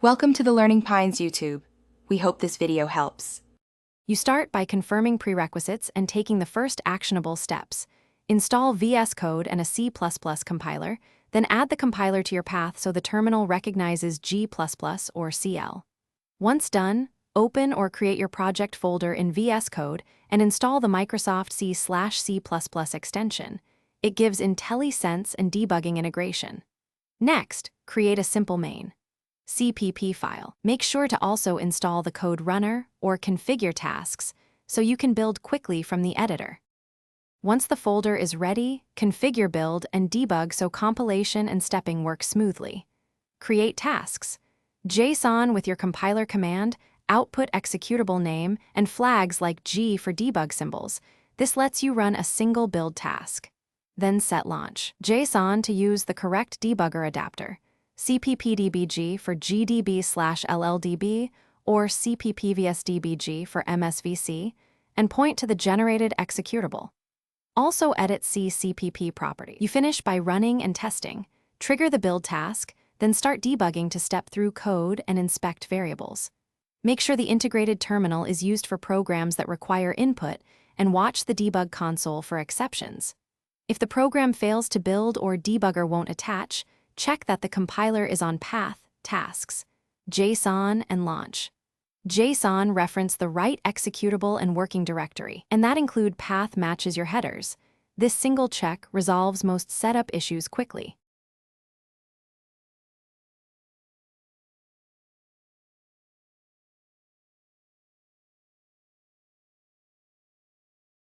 Welcome to the Learning Pines YouTube. We hope this video helps. You start by confirming prerequisites and taking the first actionable steps. Install VS Code and a C++ compiler, then add the compiler to your path so the terminal recognizes G++ or CL. Once done, open or create your project folder in VS Code and install the Microsoft C/C++ extension. It gives IntelliSense and debugging integration. Next, create a simple main CPP file. Make sure to also install the code runner or configure tasks so you can build quickly from the editor. Once the folder is ready, configure build and debug so compilation and stepping work smoothly. Create tasks. JSON with your compiler command, output executable name, and flags like G for debug symbols. This lets you run a single build task. Then set launch. JSON to use the correct debugger adapter. CPPDBG for GDB/LLDB or CPPVSDBG for MSVC, and point to the generated executable. Also edit CPP property. You finish by running and testing, trigger the build task, then start debugging to step through code and inspect variables. Make sure the integrated terminal is used for programs that require input and watch the debug console for exceptions. If the program fails to build or debugger won't attach, check that the compiler is on path, tasks, JSON, and launch. JSON reference the right executable and working directory, and that include path matches your headers. This single check resolves most setup issues quickly.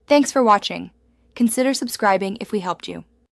Thanks for watching. Consider subscribing if we helped you.